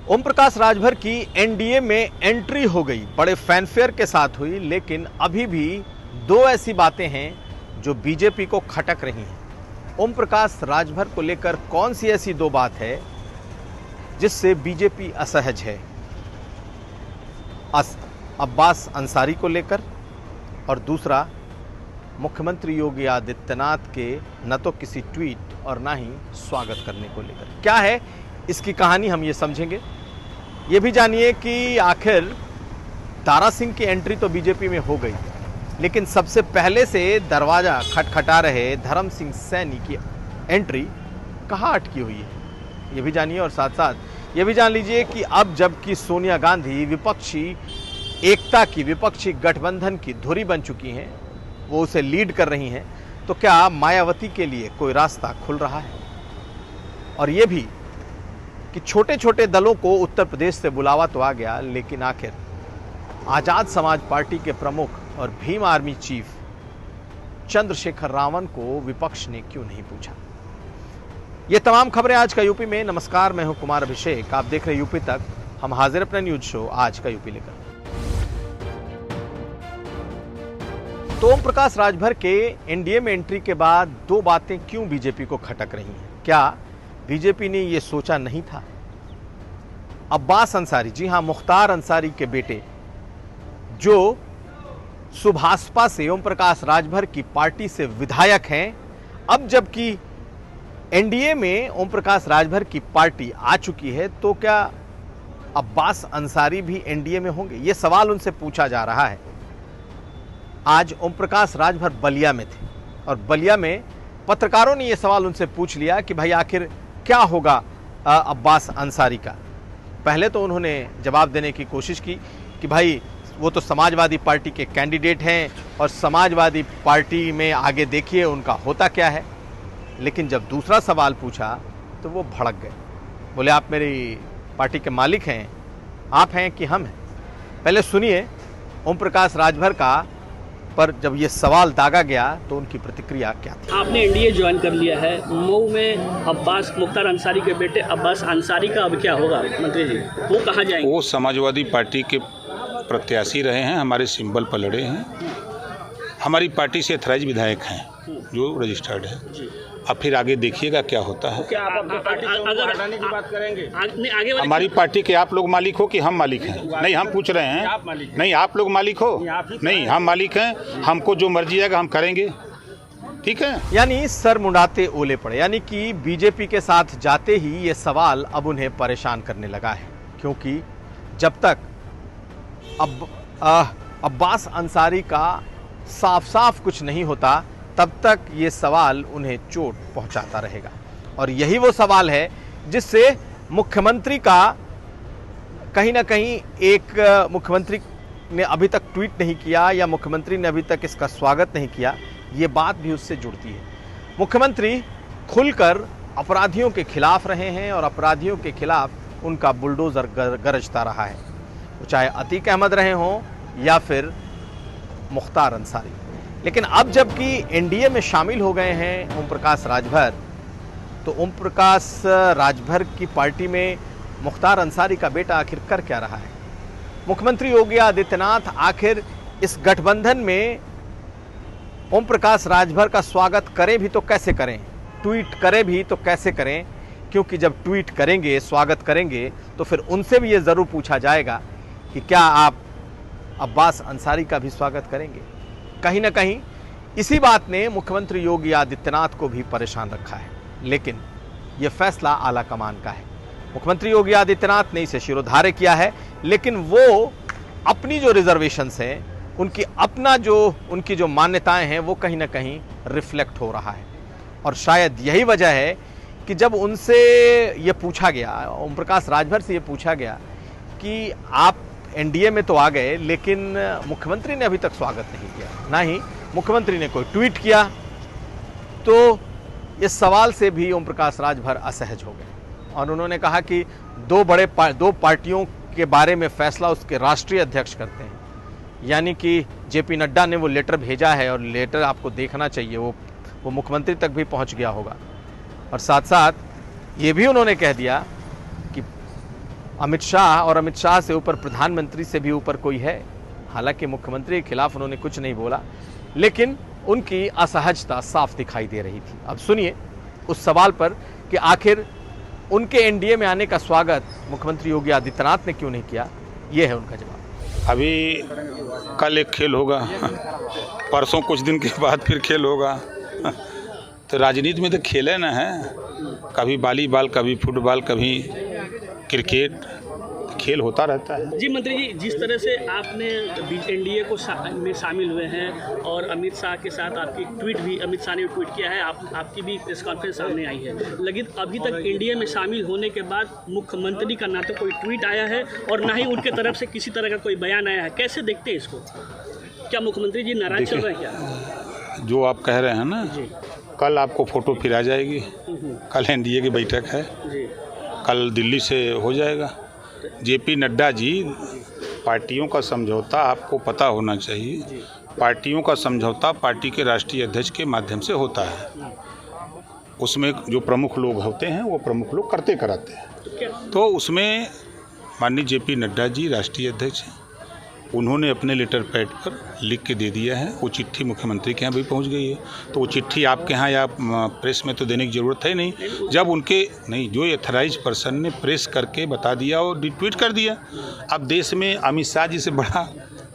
ओम प्रकाश राजभर की एनडीए में एंट्री हो गई, बड़े फैनफेयर के साथ हुई, लेकिन अभी भी दो ऐसी बातें हैं जो बीजेपी को खटक रही हैं। ओम प्रकाश राजभर को लेकर कौन सी ऐसी दो बात है जिससे बीजेपी असहज है? अब्बास अंसारी को लेकर, और दूसरा मुख्यमंत्री योगी आदित्यनाथ के न तो किसी ट्वीट और ना ही स्वागत करने को लेकर। क्या है इसकी कहानी, हम ये समझेंगे। ये भी जानिए कि आखिर दारा सिंह की एंट्री तो बीजेपी में हो गई, लेकिन सबसे पहले से दरवाजा खटखटा रहे धर्म सिंह सैनी की एंट्री कहाँ अटकी हुई है, ये भी जानिए। और साथ साथ ये भी जान लीजिए कि अब जबकि सोनिया गांधी विपक्षी एकता की, विपक्षी गठबंधन की धुरी बन चुकी हैं, वो उसे लीड कर रही हैं, तो क्या मायावती के लिए कोई रास्ता खुल रहा है? और ये भी कि छोटे छोटे दलों को उत्तर प्रदेश से बुलावा तो आ गया, लेकिन आखिर आजाद समाज पार्टी के प्रमुख और भीम आर्मी चीफ चंद्रशेखर रावण को विपक्ष ने क्यों नहीं पूछा? ये तमाम खबरें आज का यूपी में। नमस्कार, मैं हूं कुमार अभिषेक, आप देख रहे यूपी तक। हम हाजिर अपना न्यूज शो आज का यूपी लेकर। तो ओम प्रकाश राजभर के एनडीए में एंट्री के बाद दो बातें क्यों बीजेपी को खटक रही हैं? क्या बीजेपी ने यह सोचा नहीं था? अब्बास अंसारी, जी हां, मुख्तार अंसारी के बेटे, जो सुभाषपा से ओम प्रकाश राजभर की पार्टी से विधायक हैं, अब जबकि एनडीए में ओम प्रकाश राजभर की पार्टी आ चुकी है, तो क्या अब्बास अंसारी भी एनडीए में होंगे? यह सवाल उनसे पूछा जा रहा है। आज ओम प्रकाश राजभर बलिया में थे और बलिया में पत्रकारों ने यह सवाल उनसे पूछ लिया कि भाई आखिर क्या होगा अब्बास अंसारी का। पहले तो उन्होंने जवाब देने की कोशिश की कि भाई वो तो समाजवादी पार्टी के कैंडिडेट हैं और समाजवादी पार्टी में आगे देखिए उनका होता क्या है। लेकिन जब दूसरा सवाल पूछा तो वो भड़क गए, बोले आप मेरी पार्टी के मालिक हैं, आप हैं कि हम हैं? पहले सुनिए ओम प्रकाश राजभर का, पर जब ये सवाल दागा गया तो उनकी प्रतिक्रिया क्या थी। आपने एनडीए ज्वाइन कर लिया है, मऊ में अब्बास मुख्तार अंसारी के बेटे अब्बास अंसारी का अब क्या होगा मंत्री जी? वो कहाँ जाएंगे? वो समाजवादी पार्टी के प्रत्याशी रहे हैं, हमारे सिंबल पर लड़े हैं, हमारी पार्टी से एथराइज विधायक हैं जो रजिस्टर्ड है। अब फिर आगे देखिएगा क्या होता है। क्या आप अपनी पार्टी को हटाने की बात करेंगे? आगे हमारी पार्टी के आप लोग मालिक हो कि हम मालिक हैं? नहीं, हम पूछ रहे हैं। नहीं, आप लोग मालिक हो? नहीं, हम मालिक हैं। हमको जो मर्जी आएगा हम करेंगे, ठीक है। यानी सर मुंडाते ओले पड़े, यानी कि बीजेपी के साथ जाते ही ये सवाल अब उन्हें परेशान करने लगा है, क्योंकि जब तक अब्बास अंसारी का साफ साफ कुछ नहीं होता, तब तक ये सवाल उन्हें चोट पहुंचाता रहेगा। और यही वो सवाल है जिससे मुख्यमंत्री का कहीं ना कहीं, एक मुख्यमंत्री ने अभी तक ट्वीट नहीं किया या मुख्यमंत्री ने अभी तक इसका स्वागत नहीं किया, ये बात भी उससे जुड़ती है। मुख्यमंत्री खुलकर अपराधियों के खिलाफ रहे हैं और अपराधियों के खिलाफ उनका बुलडोजर गरजता रहा है, वो चाहे अतीक अहमद रहे हों या फिर मुख्तार अंसारी। लेकिन अब जबकि एनडीए में शामिल हो गए हैं ओम प्रकाश राजभर, तो ओम प्रकाश राजभर की पार्टी में मुख्तार अंसारी का बेटा आखिर कर क्या रहा है? मुख्यमंत्री योगी आदित्यनाथ आखिर इस गठबंधन में ओम प्रकाश राजभर का स्वागत करें भी तो कैसे करें, ट्वीट करें भी तो कैसे करें? क्योंकि जब ट्वीट करेंगे, स्वागत करेंगे, तो फिर उनसे भी ये ज़रूर पूछा जाएगा कि क्या आप अब्बास अंसारी का भी स्वागत करेंगे? कहीं ना कहीं इसी बात ने मुख्यमंत्री योगी आदित्यनाथ को भी परेशान रखा है। लेकिन यह फैसला आला कमान का है। मुख्यमंत्री योगी आदित्यनाथ ने इसे शिरोधार्य किया है, लेकिन वो अपनी जो रिजर्वेशंस हैं, उनकी जो मान्यताएं हैं, वो कहीं ना कहीं रिफ्लेक्ट हो रहा है। और शायद यही वजह है कि जब उनसे ये पूछा गया, ओम प्रकाश राजभर से ये पूछा गया कि आप एनडीए में तो आ गए, लेकिन मुख्यमंत्री ने अभी तक स्वागत नहीं किया, ना ही मुख्यमंत्री ने कोई ट्वीट किया, तो इस सवाल से भी ओम प्रकाश राजभर असहज हो गए। और उन्होंने कहा कि दो पार्टियों के बारे में फैसला उसके राष्ट्रीय अध्यक्ष करते हैं, यानी कि जेपी नड्डा ने वो लेटर भेजा है, और लेटर आपको देखना चाहिए, वो मुख्यमंत्री तक भी पहुंच गया होगा। और साथ साथ ये भी उन्होंने कह दिया कि अमित शाह और अमित शाह से ऊपर प्रधानमंत्री से भी ऊपर कोई है? हालांकि मुख्यमंत्री के खिलाफ उन्होंने कुछ नहीं बोला, लेकिन उनकी असहजता साफ दिखाई दे रही थी। अब सुनिए उस सवाल पर कि आखिर उनके एनडीए में आने का स्वागत मुख्यमंत्री योगी आदित्यनाथ ने क्यों नहीं किया, ये है उनका जवाब। अभी कल एक खेल होगा, परसों कुछ दिन के बाद फिर खेल होगा। तो राजनीति में तो खेले ना है, कभी वॉलीबॉल, कभी फुटबॉल, कभी क्रिकेट, खेल होता रहता है। जी मंत्री जी, जिस तरह से आपने एनडीए को में शामिल हुए हैं और अमित शाह के साथ आपकी ट्वीट भी, अमित शाह ने ट्वीट किया है, आपकी भी प्रेस कॉन्फ्रेंस सामने आई है, लेकिन अभी तक एनडीए में शामिल होने के बाद मुख्यमंत्री का ना तो कोई ट्वीट आया है और ना ही उनके तरफ से किसी तरह का कोई बयान आया है। कैसे देखते हैं इसको? क्या मुख्यमंत्री जी नाराज चल रहे हैं क्या? जो आप कह रहे हैं ना, कल आपको फोटो फिर आ जाएगी। कल एनडीए की बैठक है, कल दिल्ली से हो जाएगा। जेपी नड्डा जी, पार्टियों का समझौता आपको पता होना चाहिए। पार्टियों का समझौता पार्टी के राष्ट्रीय अध्यक्ष के माध्यम से होता है। उसमें जो प्रमुख लोग होते हैं वो प्रमुख लोग करते कराते हैं। तो उसमें माननीय जेपी नड्डा जी राष्ट्रीय अध्यक्ष हैं, उन्होंने अपने लेटर पैड पर लिख के दे दिया है। वो चिट्ठी मुख्यमंत्री के यहाँ भी पहुँच गई है। तो वो चिट्ठी आपके यहाँ या प्रेस में तो देने की ज़रूरत है नहीं। जब उनके नहीं, जो एथराइज पर्सन ने प्रेस करके बता दिया और ट्वीट कर दिया। अब देश में अमित शाह जी से बड़ा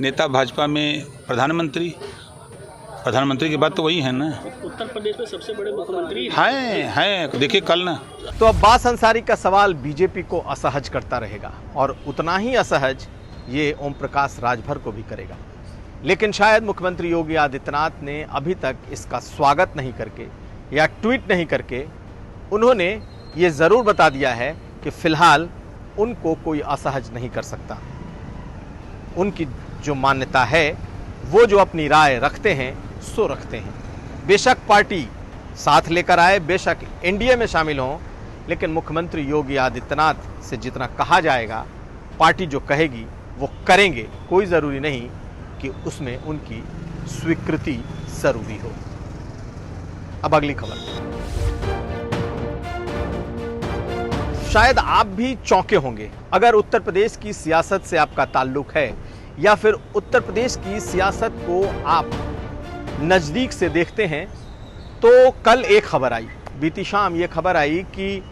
नेता भाजपा में प्रधानमंत्री के बाद तो वही है ना। उत्तर प्रदेश में सबसे बड़े मुख्यमंत्री हैं। देखिए कल ना। तो अब्बास अंसारी का सवाल बीजेपी को असहज करता रहेगा और उतना ही असहज ये ओम प्रकाश राजभर को भी करेगा। लेकिन शायद मुख्यमंत्री योगी आदित्यनाथ ने अभी तक इसका स्वागत नहीं करके या ट्वीट नहीं करके उन्होंने ये ज़रूर बता दिया है कि फ़िलहाल उनको कोई असहज नहीं कर सकता। उनकी जो मान्यता है, वो जो अपनी राय रखते हैं सो रखते हैं। बेशक पार्टी साथ लेकर आए, बेशक एनडीए में शामिल हों, लेकिन मुख्यमंत्री योगी आदित्यनाथ से जितना कहा जाएगा, पार्टी जो कहेगी वो करेंगे। कोई ज़रूरी नहीं कि उसमें उनकी स्वीकृति ज़रूरी हो। अब अगली खबर। शायद आप भी चौंके होंगे अगर उत्तर प्रदेश की सियासत से आपका ताल्लुक है या फिर उत्तर प्रदेश की सियासत को आप नज़दीक से देखते हैं। तो कल एक खबर आई, बीती शाम ये खबर आई कि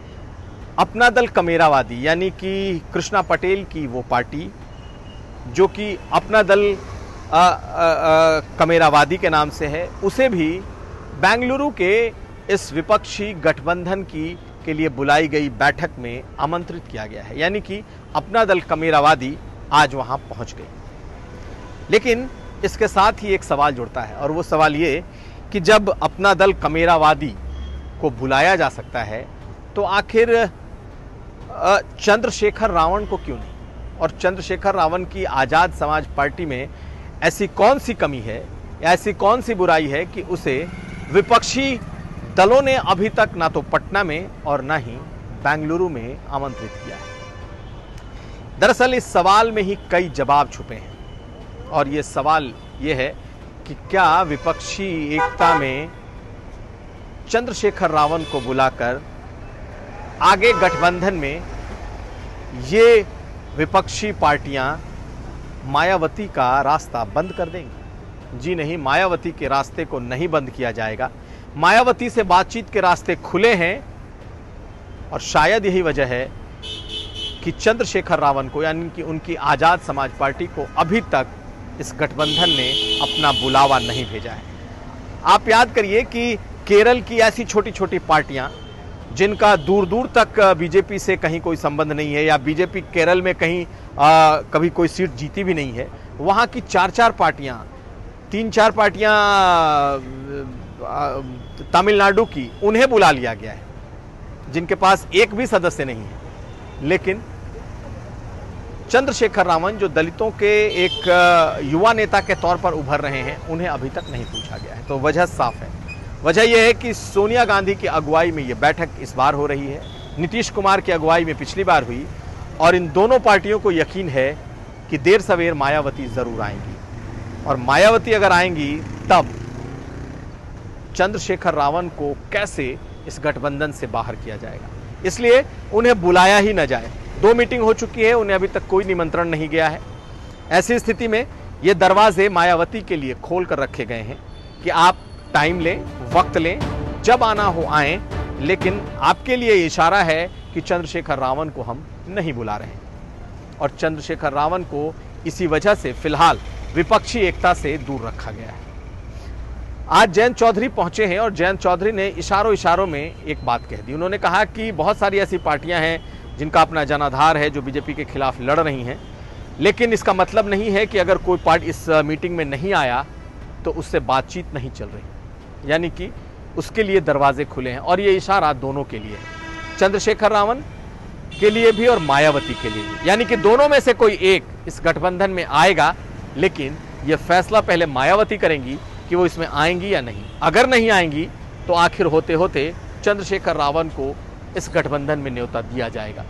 अपना दल कमेरावादी यानी कि कृष्णा पटेल की वो पार्टी जो कि अपना दल कमेरावादी के नाम से है, उसे भी बेंगलुरु के इस विपक्षी गठबंधन के लिए बुलाई गई बैठक में आमंत्रित किया गया है। यानी कि अपना दल कमेरावादी आज वहां पहुंच गई। लेकिन इसके साथ ही एक सवाल जुड़ता है और वो सवाल ये कि जब अपना दल कमेरावादी को बुलाया जा सकता है तो आखिर चंद्रशेखर रावण को क्यों नहीं? और चंद्रशेखर रावण की आज़ाद समाज पार्टी में ऐसी कौन सी कमी है या ऐसी कौन सी बुराई है कि उसे विपक्षी दलों ने अभी तक ना तो पटना में और ना ही बेंगलुरु में आमंत्रित किया है? दरअसल इस सवाल में ही कई जवाब छुपे हैं और ये सवाल ये है कि क्या विपक्षी एकता में चंद्रशेखर रावण को बुलाकर आगे गठबंधन में ये विपक्षी पार्टियां मायावती का रास्ता बंद कर देंगी? जी नहीं, मायावती के रास्ते को नहीं बंद किया जाएगा। मायावती से बातचीत के रास्ते खुले हैं और शायद यही वजह है कि चंद्रशेखर रावण को यानी कि उनकी आज़ाद समाज पार्टी को अभी तक इस गठबंधन ने अपना बुलावा नहीं भेजा है। आप याद करिए कि केरल की ऐसी छोटी छोटी पार्टियां जिनका दूर दूर तक बीजेपी से कहीं कोई संबंध नहीं है या बीजेपी केरल में कहीं कभी कोई सीट जीती भी नहीं है, वहाँ की 4-4 पार्टियाँ, 3-4 पार्टियाँ तमिलनाडु की, उन्हें बुला लिया गया है जिनके पास एक भी सदस्य नहीं है। लेकिन चंद्रशेखर रावण जो दलितों के एक युवा नेता के तौर पर उभर रहे हैं, उन्हें अभी तक नहीं पूछा गया है। तो वजह साफ है। वजह यह है कि सोनिया गांधी की अगुवाई में यह बैठक इस बार हो रही है, नीतीश कुमार की अगुवाई में पिछली बार हुई और इन दोनों पार्टियों को यकीन है कि देर सवेर मायावती ज़रूर आएंगी और मायावती अगर आएंगी तब चंद्रशेखर रावण को कैसे इस गठबंधन से बाहर किया जाएगा। इसलिए उन्हें बुलाया ही न जाए। 2 मीटिंग हो चुकी है, उन्हें अभी तक कोई निमंत्रण नहीं गया है। ऐसी स्थिति में ये दरवाजे मायावती के लिए खोल कर रखे गए हैं कि आप टाइम लें, वक्त लें, जब आना हो आएं, लेकिन आपके लिए इशारा है कि चंद्रशेखर रावण को हम नहीं बुला रहे हैं। और चंद्रशेखर रावण को इसी वजह से फिलहाल विपक्षी एकता से दूर रखा गया है। आज जयंत चौधरी पहुंचे हैं और जयंत चौधरी ने इशारों में एक बात कह दी। उन्होंने कहा कि बहुत सारी ऐसी पार्टियां हैं जिनका अपना जनाधार है, जो बीजेपी के खिलाफ लड़ रही हैं, लेकिन इसका मतलब नहीं है कि अगर कोई पार्टी इस मीटिंग में नहीं आया तो उससे बातचीत नहीं चल रही, यानी कि उसके लिए दरवाजे खुले हैं। और ये इशारा दोनों के लिए है, चंद्रशेखर रावण के लिए भी और मायावती के लिए भी, यानी कि दोनों में से कोई एक इस गठबंधन में आएगा, लेकिन यह फैसला पहले मायावती करेंगी कि वो इसमें आएंगी या नहीं। अगर नहीं आएंगी तो आखिर होते होते चंद्रशेखर रावण को इस गठबंधन में न्योता दिया जाएगा।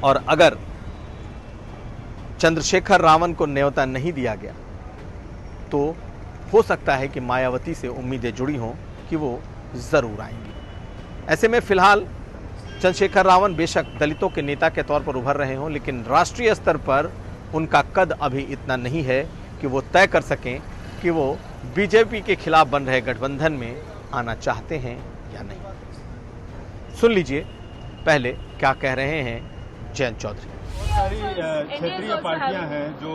और अगर चंद्रशेखर रावण को न्योता नहीं दिया गया तो हो सकता है कि मायावती से उम्मीदें जुड़ी हों कि वो जरूर आएंगी। ऐसे में फिलहाल चंद्रशेखर रावण बेशक दलितों के नेता के तौर पर उभर रहे हों, लेकिन राष्ट्रीय स्तर पर उनका कद अभी इतना नहीं है कि वो तय कर सकें कि वो बीजेपी के खिलाफ बन रहे गठबंधन में आना चाहते हैं या नहीं। सुन लीजिए पहले क्या कह रहे हैं जयंत चौधरी। बहुत सारी क्षेत्रीय पार्टियां हैं जो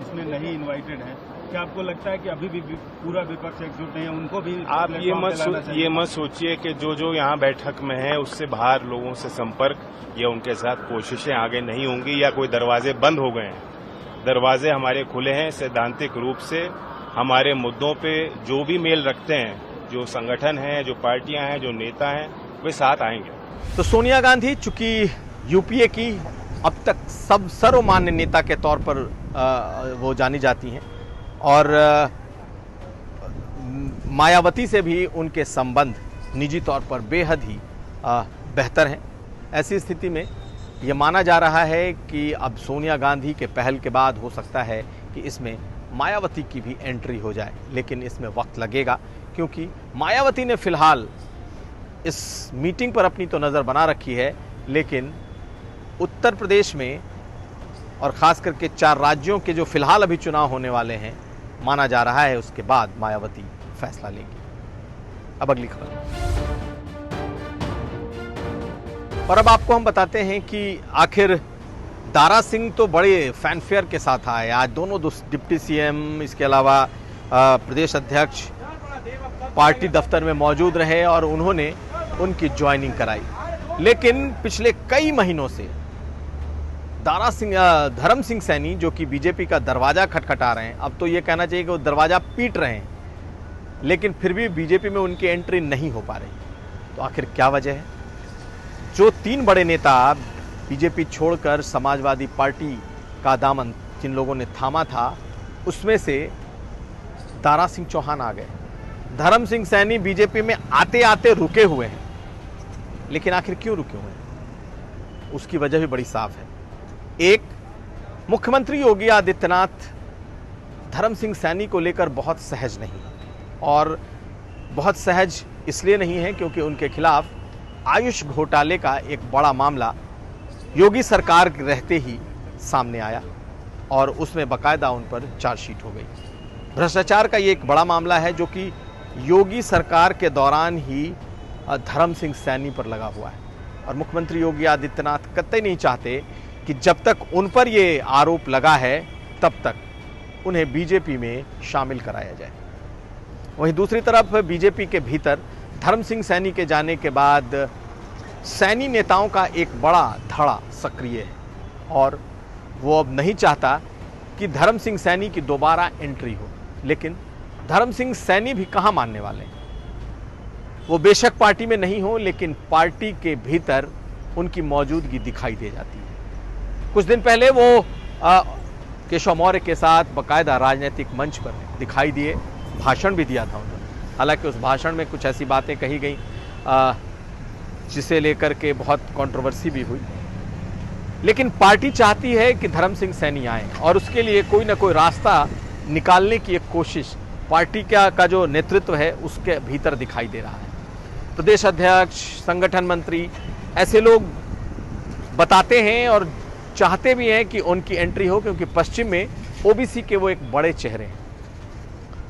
इसमें नहीं इनवाइटेड हैं। क्या आपको लगता है कि अभी भी पूरा विपक्ष एकजुट नहीं है, उनको भी आप ये मत सोचिए कि जो यहाँ बैठक में है उससे बाहर लोगों से संपर्क या उनके साथ कोशिशें आगे नहीं होंगी या कोई दरवाजे बंद हो गए हैं। दरवाजे हमारे खुले हैं। सैद्धांतिक रूप से हमारे मुद्दों पे जो भी मेल रखते हैं, जो संगठन हैं, जो पार्टियां हैं, जो नेता हैं, वे साथ आएंगे। तो सोनिया गांधी चूंकि यूपीए की अब तक सब सर्वमान्य नेता के तौर पर वो जानी जाती हैं और मायावती से भी उनके संबंध निजी तौर पर बेहद ही बेहतर हैं। ऐसी स्थिति में ये माना जा रहा है कि अब सोनिया गांधी के पहल के बाद हो सकता है कि इसमें मायावती की भी एंट्री हो जाए, लेकिन इसमें वक्त लगेगा क्योंकि मायावती ने फिलहाल इस मीटिंग पर अपनी तो नज़र बना रखी है, लेकिन उत्तर प्रदेश में और ख़ास करके 4 राज्यों के जो फिलहाल अभी चुनाव होने वाले हैं, माना जा रहा है उसके बाद मायावती फैसला लेंगी। अब अगली खबर। और अब आपको हम बताते हैं कि आखिर दारा सिंह तो बड़े फैनफेयर के साथ आए। आज दोनों डिप्टी सीएम, इसके अलावा प्रदेश अध्यक्ष पार्टी दफ्तर में मौजूद रहे और उन्होंने उनकी ज्वाइनिंग कराई। लेकिन पिछले कई महीनों से धर्म सिंह सैनी जो कि बीजेपी का दरवाजा खटखटा रहे हैं, अब तो ये कहना चाहिए कि वो दरवाजा पीट रहे हैं, लेकिन फिर भी बीजेपी में उनकी एंट्री नहीं हो पा रही। तो आखिर क्या वजह है? जो 3 बड़े नेता बीजेपी छोड़कर समाजवादी पार्टी का दामन जिन लोगों ने थामा था, उसमें से दारा सिंह चौहान आ गए। धर्म सिंह सैनी बीजेपी में आते आते रुके हुए हैं, लेकिन आखिर क्यों रुके हुए हैं? उसकी वजह भी बड़ी साफ है। एक, मुख्यमंत्री योगी आदित्यनाथ धर्म सिंह सैनी को लेकर बहुत सहज नहीं, और बहुत सहज इसलिए नहीं है क्योंकि उनके खिलाफ आयुष घोटाले का एक बड़ा मामला योगी सरकार रहते ही सामने आया और उसमें बाकायदा उन पर चार्जशीट हो गई। भ्रष्टाचार का ये एक बड़ा मामला है जो कि योगी सरकार के दौरान ही धर्म सिंह सैनी पर लगा हुआ है, और मुख्यमंत्री योगी आदित्यनाथ कतई नहीं चाहते कि जब तक उन पर ये आरोप लगा है तब तक उन्हें बीजेपी में शामिल कराया जाए। वहीं दूसरी तरफ बीजेपी के भीतर धर्म सिंह सैनी के जाने के बाद सैनी नेताओं का एक बड़ा धड़ा सक्रिय है और वो अब नहीं चाहता कि धर्म सिंह सैनी की दोबारा एंट्री हो। लेकिन धर्म सिंह सैनी भी कहाँ मानने वाले हैं? वो बेशक पार्टी में नहीं हो, लेकिन पार्टी के भीतर उनकी मौजूदगी दिखाई दे जाती है। कुछ दिन पहले वो केशव मौर्य के साथ बाकायदा राजनीतिक मंच पर दिखाई दिए, भाषण भी दिया था उन्होंने। हालांकि उस भाषण में कुछ ऐसी बातें कही गई जिसे लेकर के बहुत कंट्रोवर्सी भी हुई, लेकिन पार्टी चाहती है कि धर्म सिंह सैनी आए और उसके लिए कोई ना कोई रास्ता निकालने की एक कोशिश पार्टी का जो नेतृत्व है उसके भीतर दिखाई दे रहा है। प्रदेश अध्यक्ष, संगठन मंत्री, ऐसे लोग बताते हैं और चाहते भी हैं कि उनकी एंट्री हो, क्योंकि पश्चिम में ओबीसी के वो एक बड़े चेहरे हैं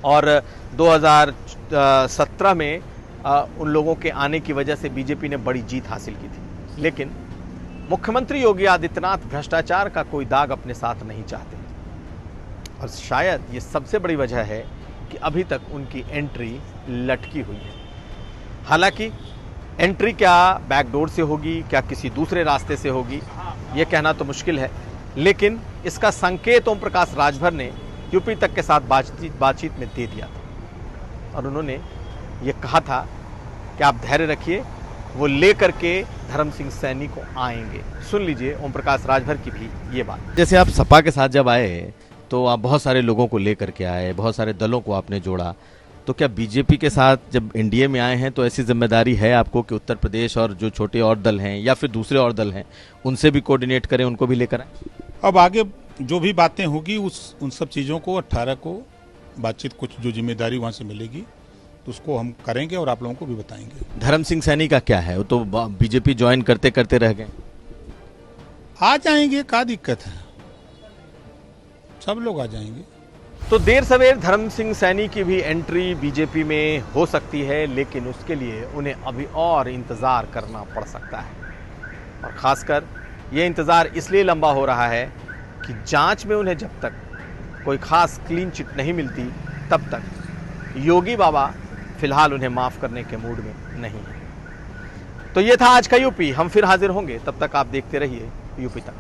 और 2017 में उन लोगों के आने की वजह से बीजेपी ने बड़ी जीत हासिल की थी। लेकिन मुख्यमंत्री योगी आदित्यनाथ भ्रष्टाचार का कोई दाग अपने साथ नहीं चाहते और शायद ये सबसे बड़ी वजह है कि अभी तक उनकी एंट्री लटकी हुई है। हालांकि एंट्री क्या बैकडोर से होगी, क्या किसी दूसरे रास्ते से होगी, ये कहना तो मुश्किल है, लेकिन इसका संकेत ओम प्रकाश राजभर ने यूपी तक के साथ बातचीत में दे दिया था और उन्होंने ये कहा था कि आप धैर्य रखिए, वो लेकर के धर्म सिंह सैनी को आएंगे। सुन लीजिए ओम प्रकाश राजभर की भी ये बात। जैसे आप सपा के साथ जब आए तो आप बहुत सारे लोगों को लेकर के आए, बहुत सारे दलों को आपने जोड़ा, तो क्या बीजेपी के साथ जब एनडीए में आए हैं तो ऐसी जिम्मेदारी है आपको कि उत्तर प्रदेश और जो छोटे और दल हैं या फिर दूसरे और दल हैं उनसे भी कोऑर्डिनेट करें, उनको भी लेकर आए? अब आगे जो भी बातें होगी उन सब चीज़ों को 18 को बातचीत, कुछ जो जिम्मेदारी वहाँ से मिलेगी तो उसको हम करेंगे और आप लोगों को भी बताएंगे। धर्म सिंह सैनी का क्या है, वो तो बीजेपी ज्वाइन करते करते रह गए। आ जाएंगे, क्या दिक्कत है, सब लोग आ जाएंगे। तो देर सवेर धर्म सिंह सैनी की भी एंट्री बीजेपी में हो सकती है, लेकिन उसके लिए उन्हें अभी और इंतज़ार करना पड़ सकता है और ख़ासकर ये इंतज़ार इसलिए लंबा हो रहा है कि जांच में उन्हें जब तक कोई ख़ास क्लीन चिट नहीं मिलती तब तक योगी बाबा फिलहाल उन्हें माफ़ करने के मूड में नहीं है। तो ये था आज का यूपी। हम फिर हाजिर होंगे, तब तक आप देखते रहिए यूपी तक।